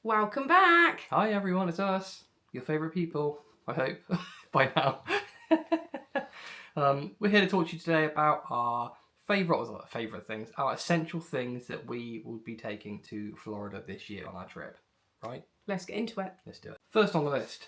Welcome back! Hi everyone, it's us, your favourite people, I hope, by now. We're here to talk to you today about our favourite things, our essential things that we will be taking to Florida this year on our trip, right? Let's get into it. Let's do it. First on the list,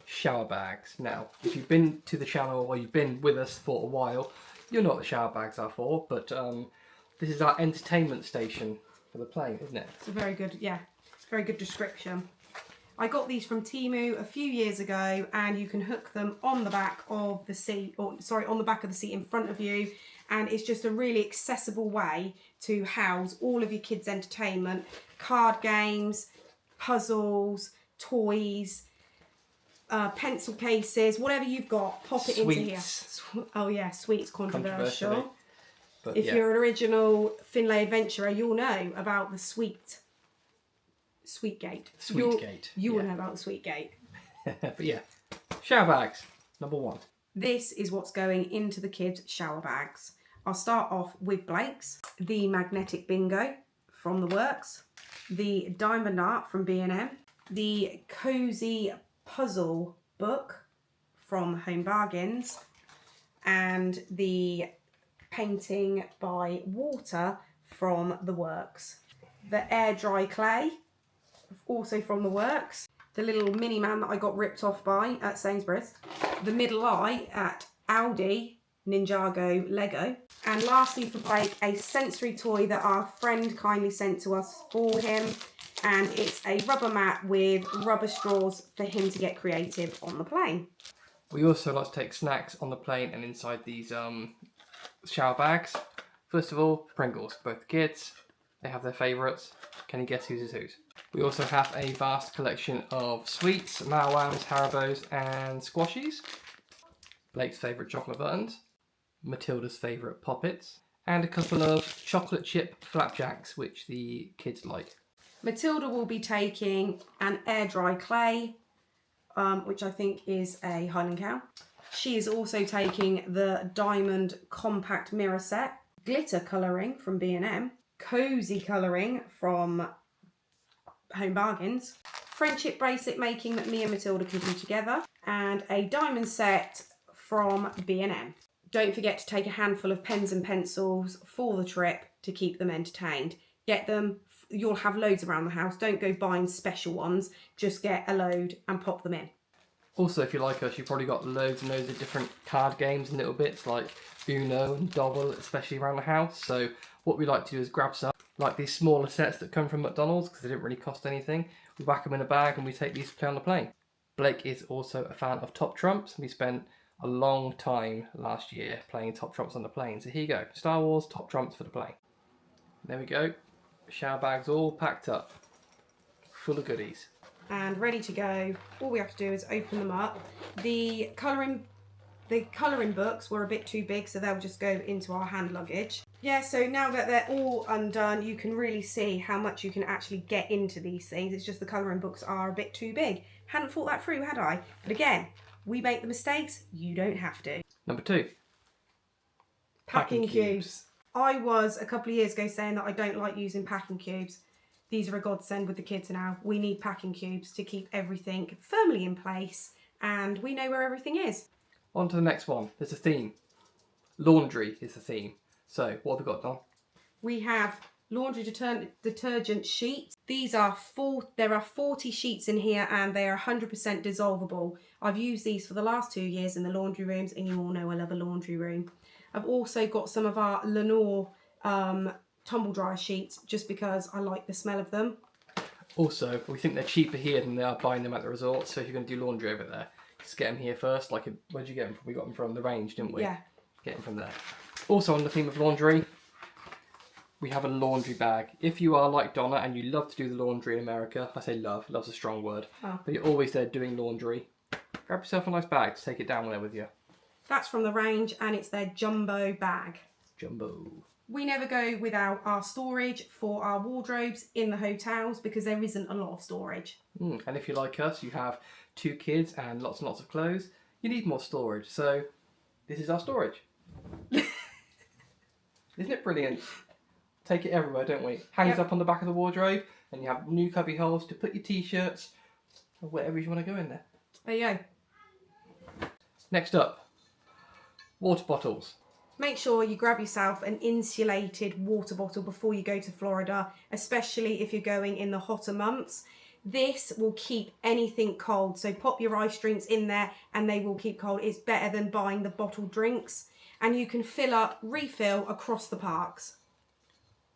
shower bags. Now, if you've been to the channel or you've been with us for a while, you'll know what the shower bags are for, but this is our entertainment station for the plane, isn't it? It's a very good description. I got these from Temu a few years ago, and you can hook them on the back of the seat, on the back of the seat in front of you, and it's just a really accessible way to house all of your kids' entertainment, card games, puzzles, toys, pencil cases, whatever you've got, pop it into here. Oh yeah, sweets, controversial. But if you're an original Finlay adventurer, you'll know about the Sweetgate. You will know about the Sweetgate. But yeah, shower bags, number one. This is what's going into the kids' shower bags. I'll start off with Blake's, the Magnetic Bingo from The Works, the Diamond Art from B&M, the Cozy Puzzle Book from Home Bargains, and the Painting by Water from The Works. The Air Dry Clay, also from The Works. The little mini man that I got ripped off by at Sainsbury's. The Middle Eye at Aldi, Ninjago Lego. And lastly for Blake, a sensory toy that our friend kindly sent to us for him. And it's a rubber mat with rubber straws for him to get creative on the plane. We also like to take snacks on the plane and inside these shower bags. First of all, Pringles. Both the kids, they have their favourites. Can you guess whose is whose? We also have a vast collection of sweets, Mao-Wams, Haribos and Squashies. Blake's favourite chocolate buttons. Matilda's favourite Poppets. And a couple of chocolate chip flapjacks, which the kids like. Matilda will be taking an air dry clay, which I think is a Highland cow. She is also taking the Diamond Compact Mirror Set, glitter colouring from B&M, cozy colouring from Home Bargains, friendship bracelet making that me and Matilda can do together, and a diamond set from B&M. Don't forget to take a handful of pens and pencils for the trip to keep them entertained. Get them, you'll have loads around the house. Don't go buying special ones, just get a load and pop them in. Also, if you like us, you've probably got loads and loads of different card games and little bits like Uno and Dobble, especially around the house. So what we like to do is grab some, like these smaller sets that come from McDonald's because they didn't really cost anything. We whack them in a bag and we take these to play on the plane. Blake is also a fan of Top Trumps. We spent a long time last year playing Top Trumps on the plane. So here you go, Star Wars Top Trumps for the plane. There we go. Shower bags all packed up, full of goodies. And ready to go. All we have to do is open them up. The colouring books were a bit too big, so they'll just go into our hand luggage. Yeah, so now that they're all undone, you can really see how much you can actually get into these things. It's just the colouring books are a bit too big. Hadn't thought that through, had I? But again, we make the mistakes, you don't have to. Number two. Packing cubes. I was a couple of years ago saying that I don't like using packing cubes. These are a godsend with the kids now. We need packing cubes to keep everything firmly in place, and we know where everything is. On to the next one. There's a theme. Laundry is the theme. So, what have we got, Don? We have laundry detergent sheets. There are 40 sheets in here, and they are 100% dissolvable. I've used these for the last 2 years in the laundry rooms, and you all know I love a laundry room. I've also got some of our Lenore tumble dryer sheets just because I like the smell of them. Also, we think they're cheaper here than they are buying them at the resort, so if you're going to do laundry over there, just get them here first. Where did you get them from? We got them from the range, didn't we? Yeah. Get them from there. Also, on the theme of laundry, we have a laundry bag. If you are like Donna and you love to do the laundry in America, I say love, love's a strong word, but you're always there doing laundry, grab yourself a nice bag to take it down there with you. That's from the range, and it's their jumbo bag. Jumbo. We never go without our storage for our wardrobes in the hotels because there isn't a lot of storage. And if you're like us, you have 2 kids and lots of clothes, you need more storage. So this is our storage. Isn't it brilliant? Take it everywhere, don't we? Hangs up on the back of the wardrobe. and you have new cubby holes to put your t-shirts or whatever you want to go in there. There you go. Next up, water bottles. Make sure you grab yourself an insulated water bottle before you go to Florida, especially if you're going in the hotter months. This will keep anything cold, so pop your ice drinks in there and they will keep cold. It's better than buying the bottled drinks, and you can fill up, refill across the parks.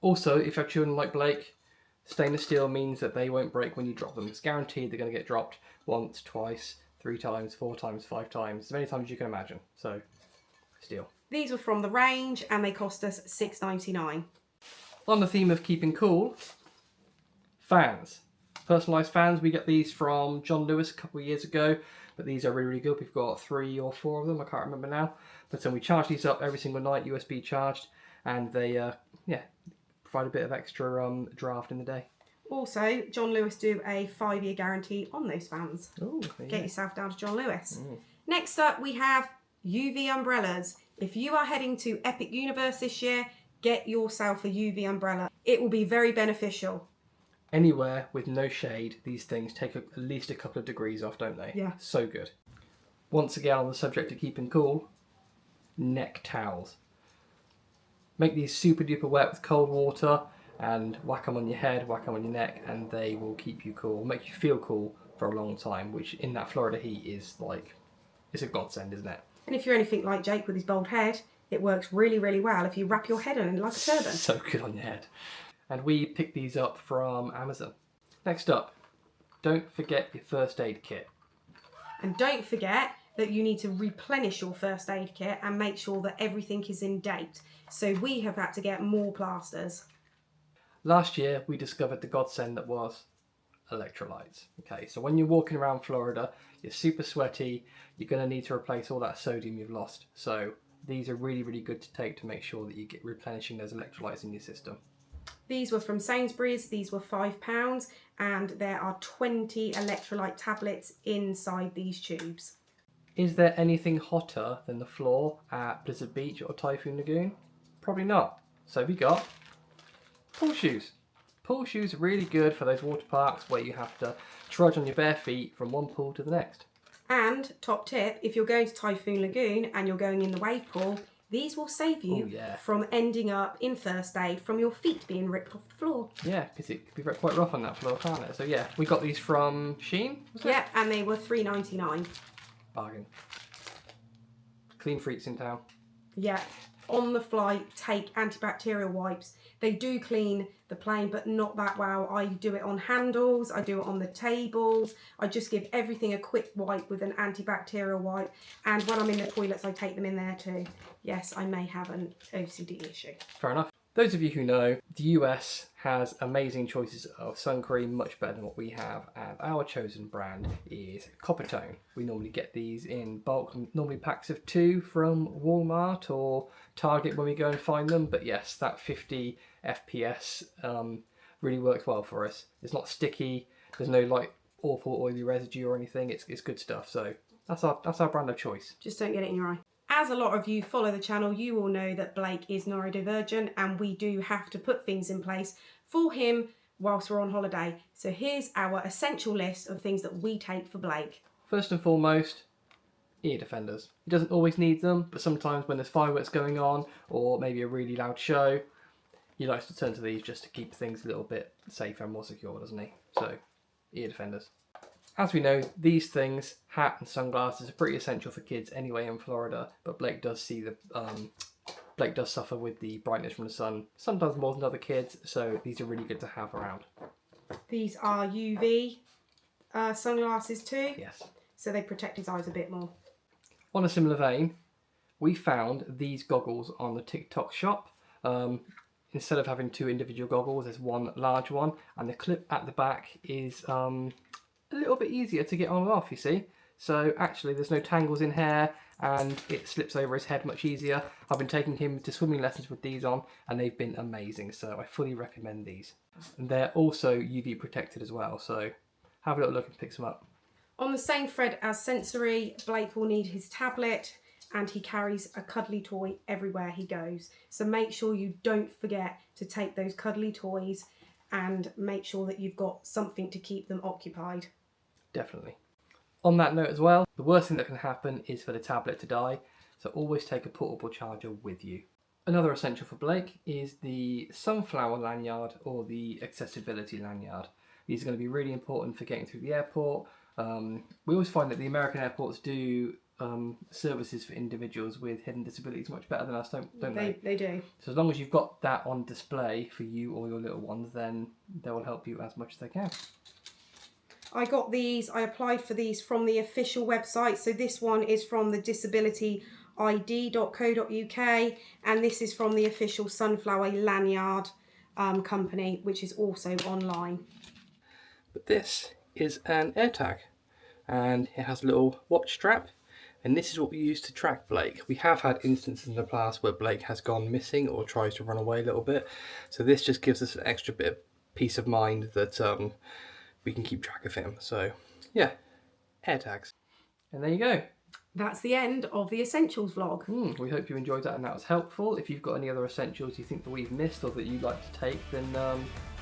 Also, if you have children like Blake, stainless steel means that they won't break when you drop them. It's guaranteed they're going to get dropped once, twice, 3 times, 4 times, 5 times, as many times as you can imagine. So, steel. These were from the range and they cost us $6.99. On the theme of keeping cool, fans. Personalised fans, we get these from John Lewis a couple of years ago, but these are really, really good. We've got 3 or 4 of them, I can't remember now. But we charge these up every single night, USB charged, and they provide a bit of extra draft in the day. Also, John Lewis do a 5-year guarantee on those fans. Ooh, Get yourself down to John Lewis. Next up, we have UV umbrellas. If you are heading to Epic Universe this year, get yourself a UV umbrella. It will be very beneficial. Anywhere with no shade, these things take at least a couple of degrees off, don't they? Yeah. So good. Once again, on the subject of keeping cool, neck towels. Make these super duper wet with cold water and whack them on your head, whack them on your neck, and they will keep you cool, make you feel cool for a long time, which in that Florida heat is like, it's a godsend, isn't it? And if you're anything like Jake with his bald head, it works really, really well if you wrap your head in it like a turban. So good on your head. And we picked these up from Amazon. Next up, don't forget your first aid kit. And don't forget that you need to replenish your first aid kit and make sure that everything is in date. So we have had to get more plasters. Last year, we discovered the godsend that was electrolytes. Okay, so when you're walking around Florida, you're super sweaty, you're going to need to replace all that sodium you've lost. So these are really, really good to take to make sure that you get replenishing those electrolytes in your system. These were from Sainsbury's, these were £5, and there are 20 electrolyte tablets inside these tubes. Is there anything hotter than the floor at Blizzard Beach or Typhoon Lagoon? Probably not. So we got pool shoes. Pool shoes are really good for those water parks where you have to trudge on your bare feet from one pool to the next. And, top tip, if you're going to Typhoon Lagoon and you're going in the wave pool, these will save you from ending up in first aid from your feet being ripped off the floor. Yeah, because it can be quite rough on that floor, can't it? So yeah, we got these from Shein, was it? Yeah, and they were $3.99. Bargain. Clean freaks in town. Yeah, on the flight, take antibacterial wipes. They do clean the plane, but not that well. I do it on handles, I do it on the tables. I just give everything a quick wipe with an antibacterial wipe. And when I'm in the toilets, I take them in there too. Yes, I may have an OCD issue. Fair enough. Those of you who know, the US has amazing choices of sun cream, much better than what we have, and our chosen brand is Coppertone. We normally get these in bulk, normally packs of 2 from Walmart or Target when we go and find them, but yes, that 50 FPS really works well for us. It's not sticky, there's no like awful oily residue or anything, it's good stuff, so that's our brand of choice. Just don't get it in your eye. As a lot of you follow the channel, you will know that Blake is neurodivergent and we do have to put things in place for him whilst we're on holiday. So here's our essential list of things that we take for Blake. First and foremost, ear defenders. He doesn't always need them, but sometimes when there's fireworks going on or maybe a really loud show, he likes to turn to these just to keep things a little bit safer and more secure, doesn't he? So, ear defenders. As we know, these things, hat and sunglasses, are pretty essential for kids anyway in Florida, but Blake does suffer with the brightness from the sun, sometimes more than other kids, so these are really good to have around. These are UV sunglasses too. Yes. So they protect his eyes a bit more. On a similar vein, we found these goggles on the TikTok shop. Instead of having 2 individual goggles, there's one large one, and the clip at the back is a little bit easier to get on and off, you see. So actually there's no tangles in hair and it slips over his head much easier. I've been taking him to swimming lessons with these on and they've been amazing, so I fully recommend these. And they're also UV protected as well, so have a little look and pick some up. On the same thread as sensory, Blake will need his tablet and he carries a cuddly toy everywhere he goes. So make sure you don't forget to take those cuddly toys and make sure that you've got something to keep them occupied. Definitely. On that note as well, the worst thing that can happen is for the tablet to die, so always take a portable charger with you. Another essential for Blake is the sunflower lanyard or the accessibility lanyard. These are going to be really important for getting through the airport. We always find that the American airports do services for individuals with hidden disabilities much better than us, don't they? They do. So as long as you've got that on display for you or your little ones, then they will help you as much as they can. I got these, I applied for these from the official website. So this one is from the disabilityid.co.uk and this is from the official Sunflower Lanyard company, which is also online. But this is an AirTag and it has a little watch strap, and this is what we use to track Blake. We have had instances in the past where Blake has gone missing or tries to run away a little bit, so this just gives us an extra bit of peace of mind that we can keep track of him. So yeah, AirTags. And there you go. That's the end of the Essentials vlog. We hope you enjoyed that and that was helpful. If you've got any other essentials you think that we've missed or that you'd like to take, then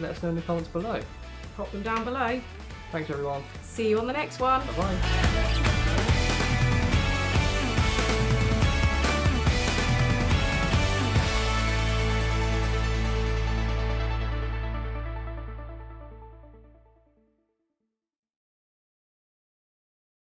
let us know in the comments below. Pop them down below. Thanks everyone. See you on the next one. Bye bye.